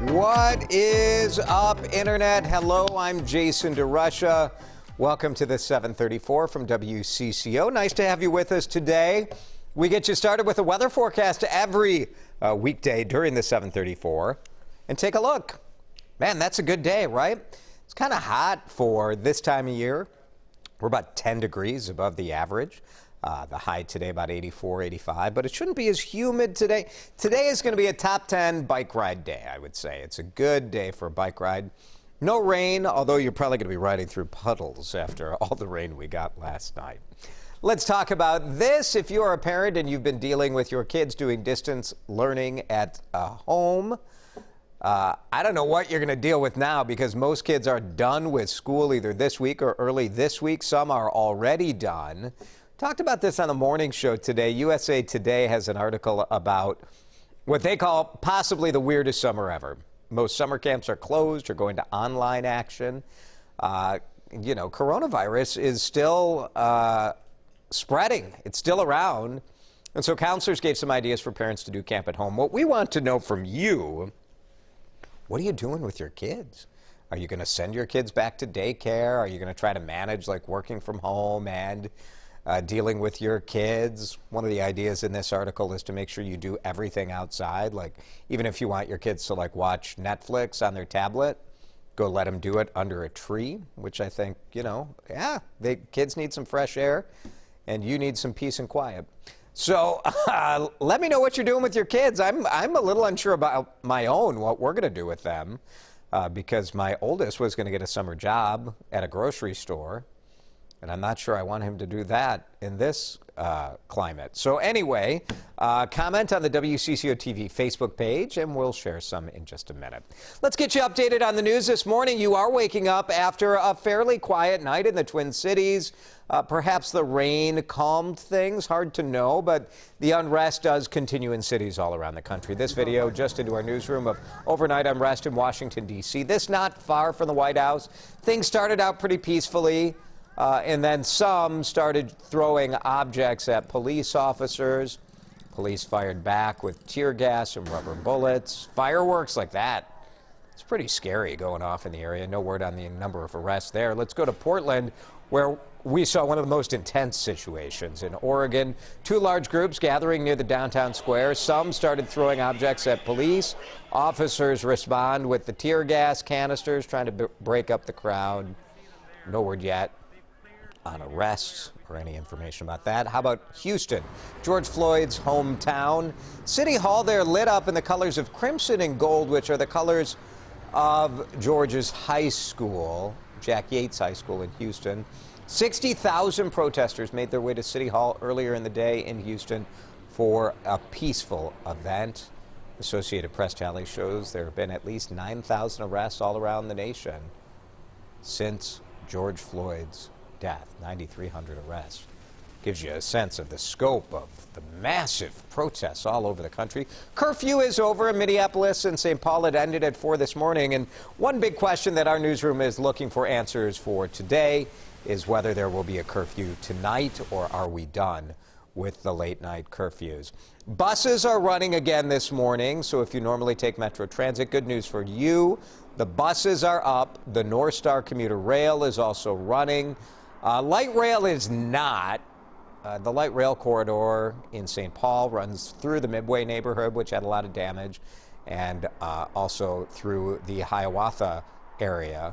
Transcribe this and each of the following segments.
What is up, Internet? Hello, I'm Jason DeRusha. Welcome to the 734 from WCCO. Nice to have you with us today. We get you started with a weather forecast every weekday during the 734. And take a look. Man, that's a good day, right? It's kind of hot for this time of year. We're about 10 degrees above the average. The high today about 84, 85, but it shouldn't be as humid today. Today is going to be a top 10 bike ride day, I would say. It's a good day for a bike ride. No rain, although you're probably going to be riding through puddles after all the rain we got last night. Let's talk about this. If you're a parent and you've been dealing with your kids doing distance learning at home, I don't know what you're going to deal with now because most kids are done with school either this week or early this week. Some are already done. Talked about this on the morning show today. USA Today has an article about what they call possibly the weirdest summer ever. Most summer camps are closed or going to online action. Coronavirus is still spreading. It's still around. And so counselors gave some ideas for parents to do camp at home. What we want to know from you, what are you doing with your kids? Are you going to send your kids back to daycare? Are you going to try to manage like working from home and dealing with your kids? One of the ideas in this article is to make sure you do everything outside. Like even if you want your kids to like watch Netflix on their tablet, go let them do it under a tree, which I think, kids need some fresh air and you need some peace and quiet. So let me know what you're doing with your kids. I'm a little unsure about my own, what we're going to do with them, because my oldest was going to get a summer job at a grocery store. And I'm not sure I want him to do that in this climate. So anyway, comment on the WCCO TV Facebook page, and we'll share some in just a minute. Let's get you updated on the news this morning. You are waking up after a fairly quiet night in the Twin Cities. Perhaps the rain calmed things, hard to know, but the unrest does continue in cities all around the country. This video just into our newsroom of overnight unrest in Washington, D.C. This not far from the White House. Things started out pretty peacefully. And then some started throwing objects at police officers. Police fired back with tear gas and rubber bullets, fireworks like that. It's pretty scary going off in the area. No word on the number of arrests there. Let's go to Portland, where we saw one of the most intense situations. In Oregon, two large groups gathering near the downtown square. Some started throwing objects at police. Officers respond with the tear gas canisters, trying to break up the crowd. No word yet on arrests or any information about that. How about Houston, George Floyd's hometown? City Hall there lit up in the colors of crimson and gold, which are the colors of George's high school, Jack Yates High School in Houston. 60,000 protesters made their way to City Hall earlier in the day in Houston for a peaceful event. Associated Press tally shows there have been at least 9,000 arrests all around the nation since George Floyd's death. 9,300 arrests. Gives you a sense of the scope of the massive protests all over the country. Curfew is over in Minneapolis and St. Paul. It ended at 4 this morning. And one big question that our newsroom is looking for answers for today is whether there will be a curfew tonight or are we done with the late night curfews. Buses are running again this morning. So if you normally take Metro Transit, good news for you. The buses are up. The North Star commuter rail is also running. Light rail is not. The light rail corridor in St. Paul runs through the Midway neighborhood, which had a lot of damage, and also through the Hiawatha area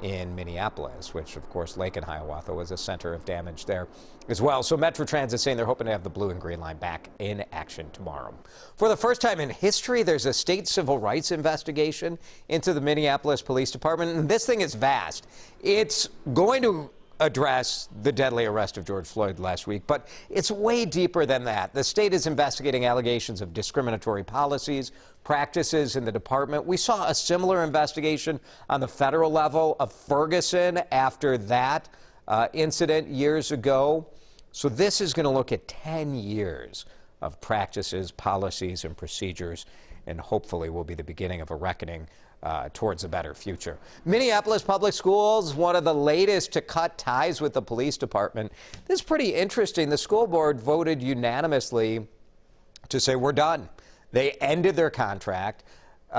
in Minneapolis, which, of course, Lake and Hiawatha was a center of damage there as well. So Metro Transit saying they're hoping to have the blue and green line back in action tomorrow. For the first time in history, there's a state civil rights investigation into the Minneapolis Police Department, and this thing is vast. It's going to address the deadly arrest of George Floyd last week, but it's way deeper than that. The state is investigating allegations of discriminatory policies, practices in the department. We saw a similar investigation on the federal level of Ferguson after that incident years ago. So this is going to look at 10 years of practices, policies, and procedures, and hopefully will be the beginning of a reckoning towards a better future. Minneapolis Public Schools, one of the latest to cut ties with the police department. This is pretty interesting. The school board voted unanimously to say we're done. They ended their contract.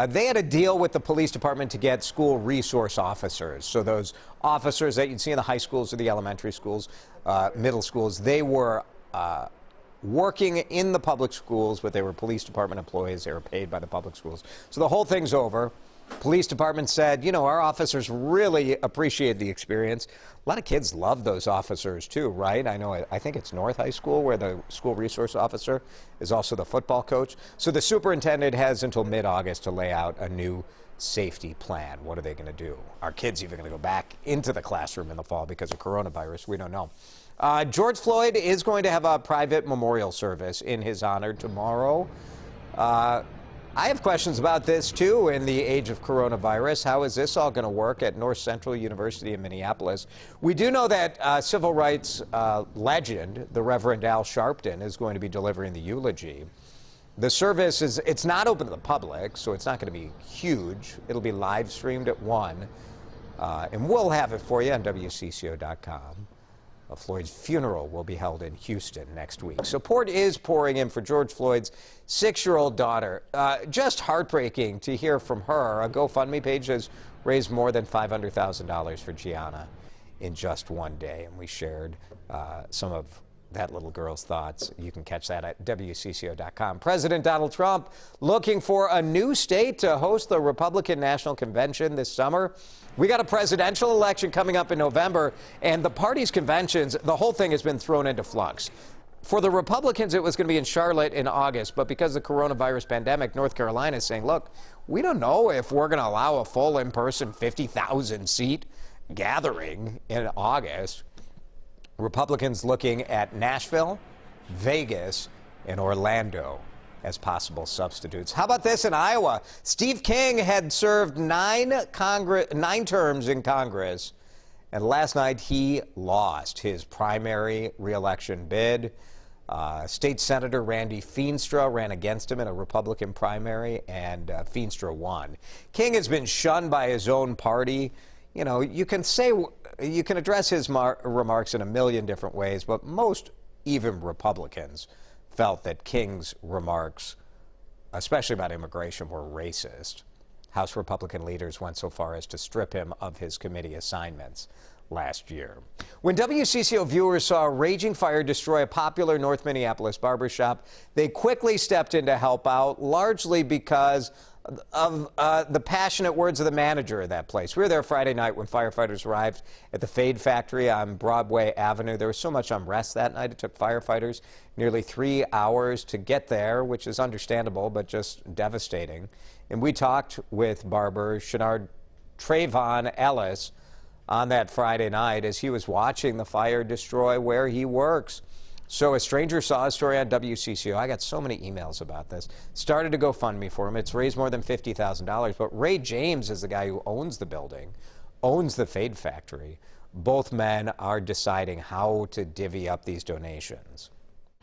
They had a deal with the police department to get school resource officers. So those officers that you'd see in the high schools or the elementary schools, middle schools, they were working in the public schools, but they were police department employees. They were paid by the public schools. So the whole thing's over. Police department said, you know, our officers really appreciate the experience. A lot of kids love those officers too, right? I think it's North High School where the school resource officer is also the football coach. So the superintendent has until mid-August to lay out a new safety plan. What are they going to do? Are kids even going to go back into the classroom in the fall because of coronavirus? We don't know. George Floyd is going to have a private memorial service in his honor tomorrow. I have questions about this, too, in the age of coronavirus. How is this all going to work at North Central University in Minneapolis? We do know that civil rights legend, the Reverend Al Sharpton, is going to be delivering the eulogy. The service it's not open to the public, so it's not going to be huge. It'll be live streamed at 1, and we'll have it for you on WCCO.com. Floyd's funeral will be held in Houston next week. Support is pouring in for George Floyd's 6-year-old daughter. Just heartbreaking to hear from her. A GoFundMe page has raised more than $500,000 for Gianna in just one day, and we shared some of that little girl's thoughts. You can catch that at WCCO.com. President Donald Trump looking for a new state to host the Republican National Convention this summer. We got a presidential election coming up in November, and the party's conventions, the whole thing has been thrown into flux. For the Republicans, it was going to be in Charlotte in August, but because of the coronavirus pandemic, North Carolina is saying, look, we don't know if we're going to allow a full in-person 50,000-seat gathering in August. Republicans looking at Nashville, Vegas, and Orlando as possible substitutes. How about this in Iowa? Steve King had served 9 terms in Congress, and last night he lost his primary re-election bid. State Senator Randy Feenstra ran against him in a Republican primary, and Feenstra won. King has been shunned by his own party. You know, you can address his remarks in a million different ways, but most, even Republicans, felt that King's remarks, especially about immigration, were racist. House Republican leaders went so far as to strip him of his committee assignments last year. When WCCO viewers saw a raging fire destroy a popular North Minneapolis barbershop, they quickly stepped in to help out, largely because of the passionate words of the manager of that place. We were there Friday night when firefighters arrived at the Fade Factory on Broadway Avenue. There was so much unrest that night. It took firefighters nearly 3 hours to get there, which is understandable, but just devastating. And we talked with barber Shenard Trayvon Ellis on that Friday night as he was watching the fire destroy where he works. So a stranger saw a story on WCCO. I got so many emails about this. Started to GoFundMe for him. It's raised more than $50,000. But Ray James is the guy who owns the building, owns the Fade Factory. Both men are deciding how to divvy up these donations.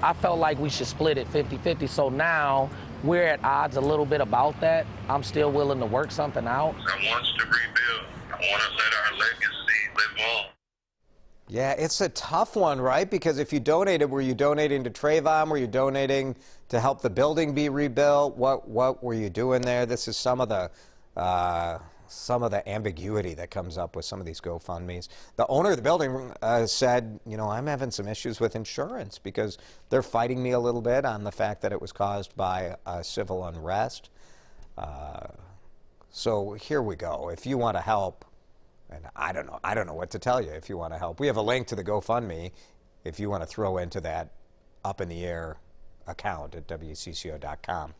I felt like we should split it 50-50. So now we're at odds a little bit about that. I'm still willing to work something out. I want us to rebuild. I want to let our legacy live on. Yeah, it's a tough one, right? Because if you donated, were you donating to Trayvon? Were you donating to help the building be rebuilt? What were you doing there? This is some of the ambiguity that comes up with some of these GoFundMes. The owner of the building said, you know, I'm having some issues with insurance because they're fighting me a little bit on the fact that it was caused by civil unrest. So here we go. If you want to help, and I don't know what to tell you if you want to help. We have a link to the GoFundMe if you want to throw into that up in the air account at WCCO.com.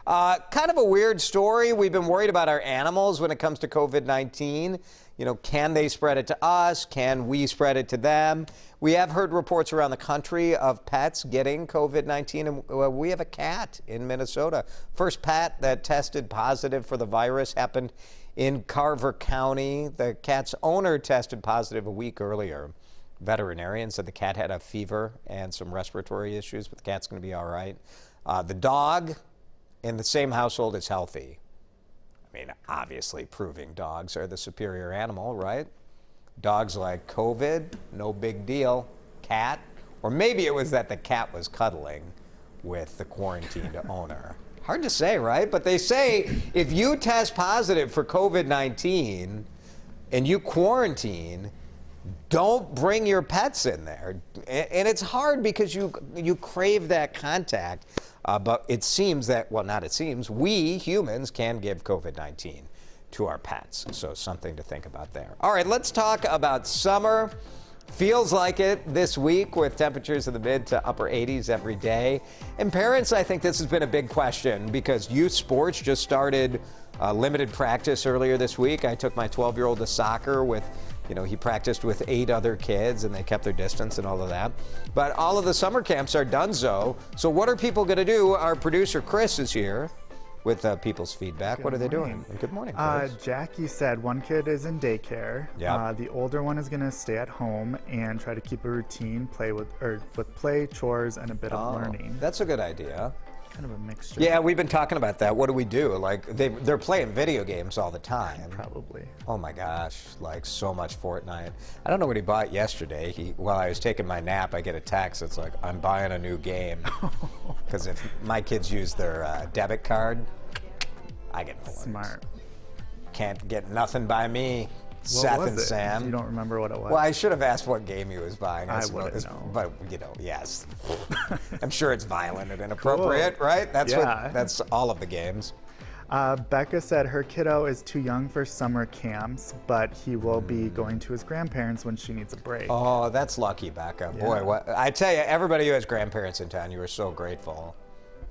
Kind of a weird story. We've been worried about our animals when it comes to COVID-19. You know, can they spread it to us? Can we spread it to them? We have heard reports around the country of pets getting COVID-19, and we have a cat in Minnesota. First pet that tested positive for the virus happened in Carver County. The cat's owner tested positive a week earlier. Veterinarians said the cat had a fever and some respiratory issues, but the cat's going to be all right. The dog in the same household is healthy. I mean, obviously proving dogs are the superior animal, right? Dogs like COVID, no big deal. Cat, or maybe it was that the cat was cuddling with the quarantined owner. Hard to say, right? But they say if you test positive for COVID-19 and you quarantine, don't bring your pets in there. And it's hard because you crave that contact. But it seems that, well, not it seems, we humans can give COVID-19 to our pets. So something to think about there. All right, let's talk about summer. Feels like it this week with temperatures in the mid to upper 80s every day. And parents, I think this has been a big question because youth sports just started limited practice earlier this week. I took my 12-year-old to soccer with, he practiced with 8 other kids and they kept their distance and all of that. But all of the summer camps are donezo. So what are people going to do? Our producer Chris is here with people's feedback. What are they doing? Good morning, Chris. Jackie said one kid is in daycare. Yeah. The older one is going to stay at home and try to keep a routine, with play, chores, and a bit of learning. That's a good idea. Kind of a mixture. Yeah, we've been talking about that. What do we do? Like, they're playing video games all the time. Probably. Oh my gosh, like so much Fortnite. I don't know what he bought yesterday. While I was taking my nap, I get a text. It's like, I'm buying a new game. Because if my kids use their debit card, I get no worries. Smart. Can't get nothing by me. What Seth was and it? Sam. You don't remember what it was? Well, I should have asked what game he was buying. I suppose. wouldn't know. But yes, I'm sure it's violent and inappropriate, right? That's that's all of the games. Becca said her kiddo is too young for summer camps, but he will be going to his grandparents when she needs a break. Oh, that's lucky, Becca. Yeah. Boy, what I tell you, everybody who has grandparents in town, you are so grateful,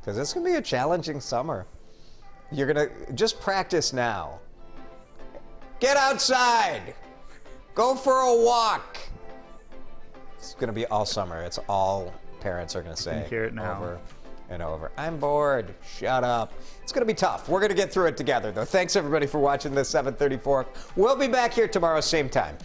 because it's gonna be a challenging summer. You're gonna just practice now. Get outside. Go for a walk. It's going to be all summer. It's all parents are going to say. You can hear it now. Over and over. I'm bored. Shut up. It's going to be tough. We're going to get through it together, though. Thanks, everybody, for watching this 734. We'll be back here tomorrow, same time.